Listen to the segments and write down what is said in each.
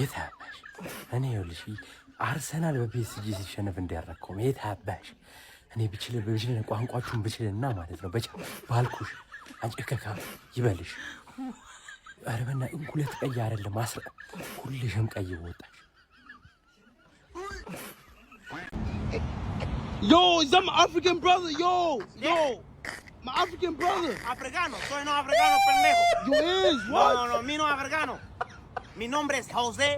የታባሽ እኔ ይኸውልሽ አርሰናል በፒኤስጂ ሲሸነፍ እንዲያረከው የታባሽ እኔ ብችል ቋንቋችሁን ብችልና ማለት ነው ባልኩሽ አንጨከካ ይበልሽ አረበና ሁለት ቀይ አይደለም ሁልሽም ቀይ ወጣሽ Yo, is that my African brother? Yo, my African brother. Africano, soy no africano, pendejo. You is, what? No, mi no africano. Mi nombre es José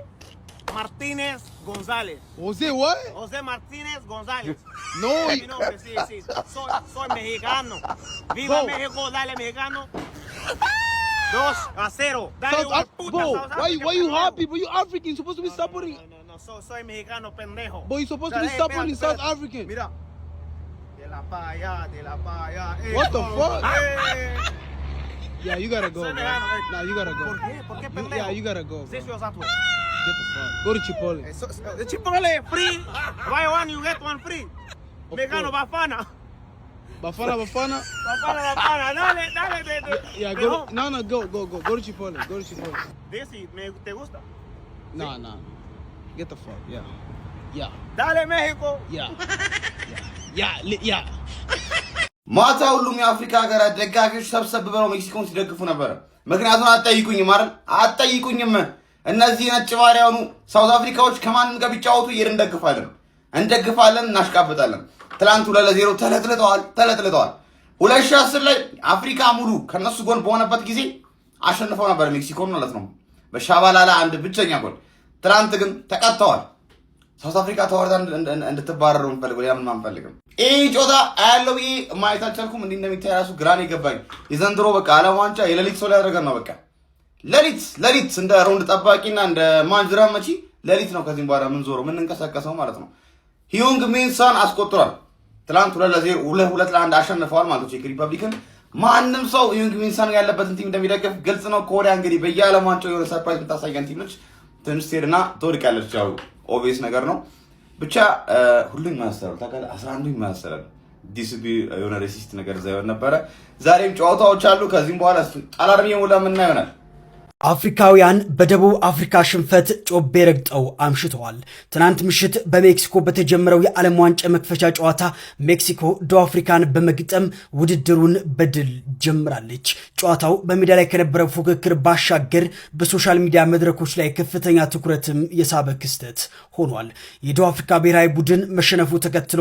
Martínez González. José what? José Martínez González. No. Mi nombre, sí. Soy mexicano. Viva Bro. México, dale mexicano. 2-0. Dale South puta, bro, South why Africa, you pendejo. happy, bro? You African, you're supposed to be supporting. No, soy mexicano, pendejo. But you're supposed to be supporting South African. Mira. De la pa allá. What the fuck? Hey. Yeah, you gotta go, Soy bro. mexicano, Nah, you gotta go. ¿Por qué pendejo? Yeah, you gotta go, bro. Sí, soy Osatio. Get the fuck. Go to Chipotle. Chipotle free. Buy one, you get one free. Mexicano Bafana. Bafana. Bafana. Dale. Yeah, go. No, go. Go to Chipotle. Desi, ¿te gusta? Nah. Get the fuck. Yeah. Dale, México. Yeah. ማታ ሁሉም የአፍሪካ ሀገራት ደጋፊዎች ሰብሰብ ብለው ሜክሲኮን ሲደግፉ ነበር። ምክንያቱም አትጠይቁኝም እነዚህ ነጭ ባሪያኑ ሳውዝ አፍሪካዎች ከማንም ጋር ቢጫወቱ እንደግፋለን እናሽቃብጣለን። ትላንት 2-0 ተለጥልጠዋል። 2010 ላይ አፍሪካ ሙሉ ከነሱ ጎን በሆነበት ጊዜ አሸንፈው ነበር ሜክሲኮን ማለት ነው በሻባላላ አንድ ብቸኛ ጎል። ትላንት ግን ተቀጥተዋል። ሳውዝ አፍሪካ ተወርዳ እንድትባረሩ እንፈልገው ያምን ማንፈልግም። ጮታ አያለው ማይታቻልኩም እንዴ እንደሚታይ ራሱ ግራኔ ገባኝ። የዘንድሮ በቃ ዓለም ዋንጫ የሌሊት ሰው ሊያደርገን ነው። በቃ ሌሊት እንደ ሮንድ ጠባቂና እንደ ማንጅራ መቺ ሌሊት ነው ከዚህ በኋላ ምን ዞሮ ምን እንቀሳቀሰው ማለት ነው። ሂዩንግ ሚንሳን አስቆጥሯል። ትላንት 2-1 አሸንፈዋል ማለት ነው ቼክ ሪፐብሊክን። ማንም ሰው ሂዩንግ ሚንሳን ያለበትን ቲም እንደሚደግፍ ግልጽ ነው። ኮሪያ እንግዲህ በየዓለም ዋንጫው የሆነ ሰርፕራይዝ የምታሳየን ቲም ነች። ትንሽ ሄድና ትወድቃለች። ያው ኦብቪየስ ነገር ነው። ብቻ ሁሉም ማስተር ታውቃለህ 11 ማስተር ዲስቢ የሆነ ሬሲስት ነገር ዘይወር ነበረ። ዛሬም ጨዋታዎች አሉ። ከዚህም በኋላ ጣላርሚው ለምን ይሆናል አፍሪካውያን በደቡብ አፍሪካ ሽንፈት ጮቤ ረግጠው አምሽተዋል። ትናንት ምሽት በሜክሲኮ በተጀመረው የዓለም ዋንጫ መክፈቻ ጨዋታ ሜክሲኮ ደቡብ አፍሪካን በመግጠም ውድድሩን በድል ጀምራለች። ጨዋታው በሜዳ ላይ ከነበረው ፉክክር ባሻገር በሶሻል ሚዲያ መድረኮች ላይ ከፍተኛ ትኩረትም የሳበ ክስተት ሆኗል። የደቡብ አፍሪካ ብሔራዊ ቡድን መሸነፉ ተከትሎ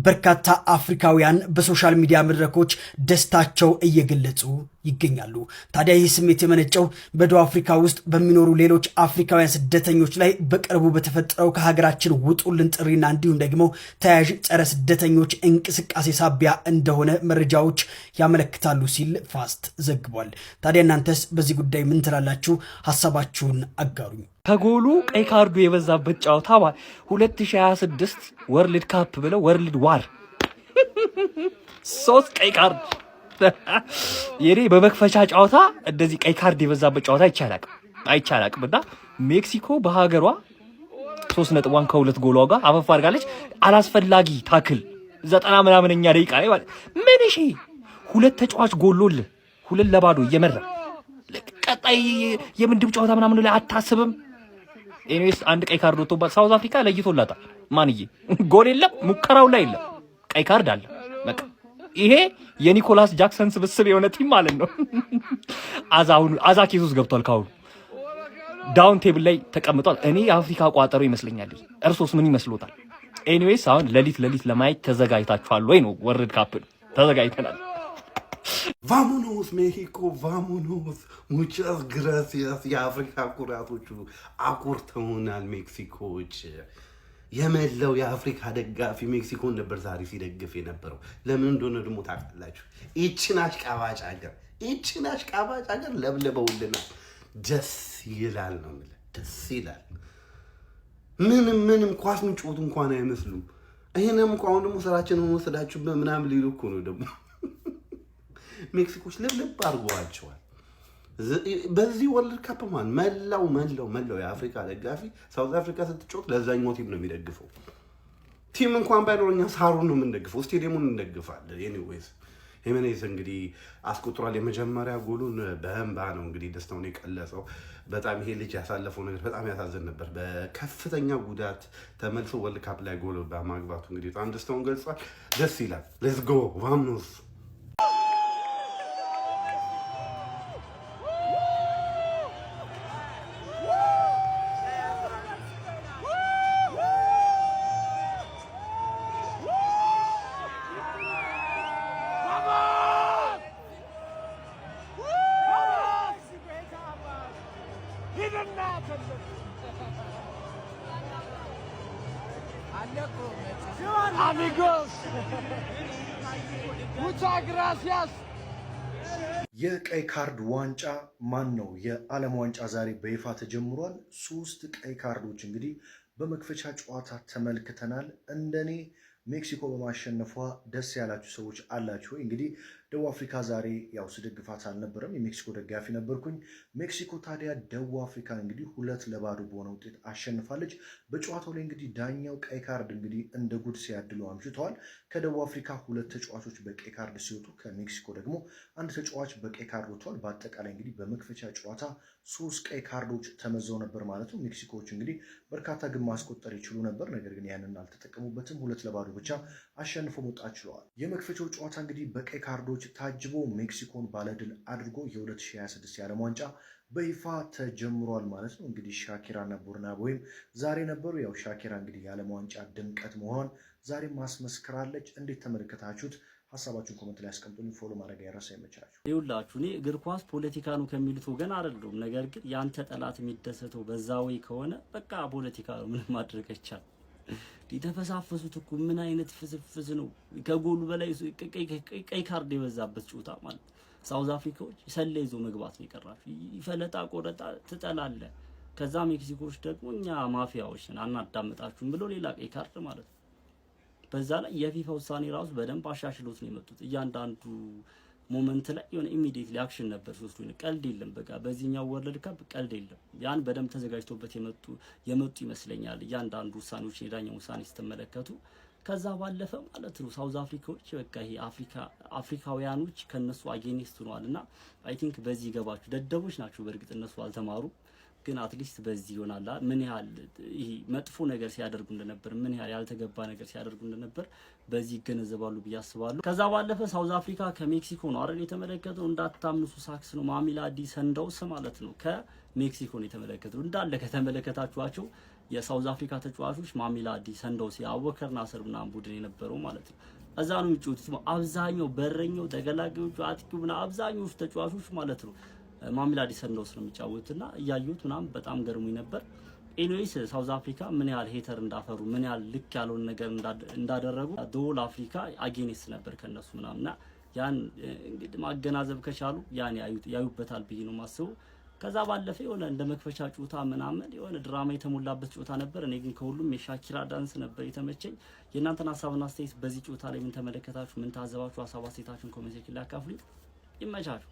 በርካታ አፍሪካውያን በሶሻል ሚዲያ መድረኮች ደስታቸው እየገለጹ ይገኛሉ። ታዲያ ይህ ስሜት የመነጨው በደቡብ አፍሪካ ውስጥ በሚኖሩ ሌሎች አፍሪካውያን ስደተኞች ላይ በቅርቡ በተፈጠረው ከሀገራችን ውጡልን ጥሪና እንዲሁም ደግሞ ተያያዥ ጸረ ስደተኞች እንቅስቃሴ ሳቢያ እንደሆነ መረጃዎች ያመለክታሉ ሲል ፋስት ዘግቧል። ታዲያ እናንተስ በዚህ ጉዳይ ምን ትላላችሁ? ሀሳባችሁን አጋሩኝ። ከጎሉ ቀይ ካርዱ የበዛበት ጨዋታ 2026 ወርልድ ካፕ ብለው ወርልድ ዋር 3 ቀይ ካርድ የኔ በመክፈቻ ጨዋታ እንደዚህ ቀይ ካርድ የበዛበት ጨዋታ አይቻላቅም እና ሜክሲኮ በሀገሯ 3 ነጥቧን ከ2 ጎሏ ጋር አፈፍ አድርጋለች። አላስፈላጊ ታክል 90 ምናምንኛ ደቂቃ ላይ ማለት ምን እሺ 2 ተጫዋች ጎሎል 2-0 እየመራ ቀጣይ የምንድብ ጨዋታ ምናምን ላይ አታስብም። ኤኒዌይስ አንድ ቀይ ካርድ ወጥቶባት ሳውዝ አፍሪካ ለይቶላታል። ማንዬ ጎል የለም ሙከራው ላይ የለም ቀይ ካርድ አለ በቃ ይሄ የኒኮላስ ጃክሰን ስብስብ የሆነ ቲም ማለት ነው። አዛ ኬዝ ውስጥ ገብቷል። ካሁን ዳውን ቴብል ላይ ተቀምጧል። እኔ የአፍሪካ ቋጠሮ ይመስለኛል። እርሶስ ምን ይመስሎታል? ኤኒዌይስ አሁን ሌሊት ለማየት ተዘጋጅታችኋል ወይ ነው? ወርልድ ካፕ ተዘጋጅተናል። ቫሞኖስ ሜክሲኮ ቫሞኖስ ሙቻስ ግራሲያስ። የአፍሪካ ኩራቶቹ አኩርተውናል ሜክሲኮዎች። የመላው የአፍሪካ ደጋፊ ሜክሲኮን ነበር ዛሬ ሲደግፍ የነበረው። ለምን እንደሆነ ደግሞ ታውቃላችሁ? ይህችን አሽቃባጭ ሀገር ለብለበውልናል። ደስ ይላል ነው የምልህ፣ ደስ ይላል። ምንም ኳስ ምንጮቱ እንኳን አይመስሉም። ይሄንም እንኳን ደግሞ ስራችንን ወሰዳችሁበት ምናምን ሊሉ እኮ ነው ደግሞ ሜክሲኮች ልብልብ አድርገዋቸዋል። በዚህ ወርልድ ካፕ ማን መላው የአፍሪካ ደጋፊ ሳውዝ አፍሪካ ስትጮት ለዛኛው ቲም ነው የሚደግፈው። ቲም እንኳን ባይኖርኛ ሳሩን ነው የምንደግፈው፣ ስቴዲየሙን እንደግፋለን። ኤኒዌይስ ሂሜኔዝ እንግዲህ አስቆጥሯል። የመጀመሪያ ጎሉን በእንባ ነው እንግዲህ ደስታውን የቀለጸው። በጣም ይሄ ልጅ ያሳለፈው ነገር በጣም ያሳዝን ነበር። በከፍተኛ ጉዳት ተመልሶ ወርልድ ካፕ ላይ ጎል በማግባቱ እንግዲህ በጣም ደስታውን ገልጿል። ደስ ይላል። ሌትስ ጎ ቫሞስ። Amigos, muchas gracias. የቀይ ካርድ ዋንጫ ማን ነው? የዓለም ዋንጫ ዛሬ በይፋ ተጀምሯል። 3 ቀይ ካርዶች እንግዲህ በመክፈቻ ጨዋታ ተመልክተናል። እንደኔ ሜክሲኮ በማሸነፏ ደስ ያላችሁ ሰዎች አላችሁ? እንግዲህ ደቡብ አፍሪካ ዛሬ ያው ስደግፋት አልነበረም፣ የሜክሲኮ ደጋፊ ነበርኩኝ። ሜክሲኮ ታዲያ ደቡብ አፍሪካን እንግዲህ 2-0 በሆነ ውጤት አሸንፋለች። በጨዋታው ላይ እንግዲህ ዳኛው ቀይ ካርድ እንግዲህ እንደ ጉድ ሲያድሉ አምሽተዋል። ከደቡብ አፍሪካ 2 ተጫዋቾች በቀይ ካርድ ሲወጡ ከሜክሲኮ ደግሞ 1 ተጫዋች በቀይ ካርድ ወጥቷል። በአጠቃላይ እንግዲህ በመክፈቻ ጨዋታ 3 ቀይ ካርዶች ተመዘው ነበር ማለት ነው። ሜክሲኮዎች እንግዲህ በርካታ ግን ማስቆጠር ይችሉ ነበር፣ ነገር ግን ያንን አልተጠቀሙበትም። 2-0 ብቻ አሸንፎ መውጣት ችለዋል። የመክፈቻው ጨዋታ እንግዲህ በቀይ ካርዶች ታጅቦ ሜክሲኮን ባለድል አድርጎ የ2026 የዓለም ዋንጫ በይፋ ተጀምሯል ማለት ነው። እንግዲህ ሻኪራና ቡርናቦይም ዛሬ ነበሩ። ያው ሻኪራ እንግዲህ የዓለም ዋንጫ ድምቀት መሆኗን ዛሬ ማስመስክራለች። እንዴት ተመለከታችሁት? ሀሳባችሁን ኮሜንት ላይ አስቀምጡልኝ። ፎሎ ማድረግ ያረሳ ይመቻችሁ። ይውላችሁ እኔ እግር ኳስ ፖለቲካ ነው ከሚሉት ወገን አይደለም። ነገር ግን ያንተ ጠላት የሚደሰተው በዛ ወይ ከሆነ በቃ ፖለቲካ ነው፣ ምንም ማድረግ አይቻልም። የተፈሳፈሱት እኮ ምን አይነት ፍስፍስ ነው! ከጎሉ በላይ ቀይ ካርድ የበዛበት ጨዋታ ማለት ሳውዝ አፍሪካዎች ሰለ ይዞ መግባት ነው የቀራችሁ። ይፈለጣ ቆረጣ ትጠላለ። ከዛ ሜክሲኮዎች ደግሞ እኛ ማፊያዎች ነን አናዳምጣችሁም ብሎ ሌላ ቀይ ካርድ ማለት ነው። በዛ ላይ የፊፋ ውሳኔ ራሱ በደንብ አሻሽሎት ነው የመጡት። እያንዳንዱ ሞመንት ላይ የሆነ ኢሚዲየትሊ አክሽን ነበር ሶስቱ ነው። ቀልድ የለም። በቃ በዚህኛው ወርልድ ካፕ ቀልድ የለም። ያን በደንብ ተዘጋጅቶበት የመጡ ይመስለኛል እያንዳንዱ ውሳኔዎች፣ የዳኛው ውሳኔ ስትመለከቱ። ከዛ ባለፈ ማለት ነው ሳውዝ አፍሪካዎች በቃ ይሄ አፍሪካውያኖች ከነሱ አጌኒስት ሆነዋልና አይ ቲንክ በዚህ ይገባችሁ። ደደቦች ናቸው በእርግጥ እነሱ አልተማሩ፣ ግን አትሊስት በዚህ ይሆናል ምን ያህል ይሄ መጥፎ ነገር ሲያደርጉ እንደነበር፣ ምን ያህል ያልተገባ ነገር ሲያደርጉ እንደነበር በዚህ ይገነዘባሉ ብዬ አስባለሁ። ከዛ ባለፈ ሳውዝ አፍሪካ ከሜክሲኮ ነው አይደል የተመለከተው። እንዳታምኑ ሳክስ ነው ማሚላዲ ሰንዳውስ ማለት ነው ከሜክሲኮ ነው የተመለከተው። እንዳለ ከተመለከታችኋቸው የሳውዝ አፍሪካ ተጫዋቾች ማሚላዲ ሰንዳውስ የአቡበከር ናስር ምናምን ቡድን የነበረው ማለት ነው እዛ ነው የሚጫወቱት። አብዛኛው በረኛው፣ ተገላጋዮቹ፣ አጥቂው ምናምን አብዛኞቹ ተጫዋቾች ማለት ነው ማሚላዲ ሰንዳውስ ነው የሚጫወቱትና እያዩት ምናምን በጣም ገርሞኝ ነበር። ኤኒዌይስ ሳውዝ አፍሪካ ምን ያህል ሄተር እንዳፈሩ ምን ያህል ልክ ያለውን ነገር እንዳደረጉ ዶል አፍሪካ አጌኔስ ነበር ከነሱ ምናምንና ያን እንግዲህ ማገናዘብ ከቻሉ ያን ያዩበታል ብዬ ነው ማስበው። ከዛ ባለፈ የሆነ እንደ መክፈቻ ጨዋታ ምናምን የሆነ ድራማ የተሞላበት ጨዋታ ነበር። እኔ ግን ከሁሉም የሻኪራ ዳንስ ነበር የተመቸኝ። የእናንተን ሀሳብና አስተያየት በዚህ ጨዋታ ላይ ምን ተመለከታችሁ? ምን ታዘባችሁ? ሀሳብ አስተያየታችሁን ኮሜንት ላይ አካፍሉኝ። ይመቻችሁ።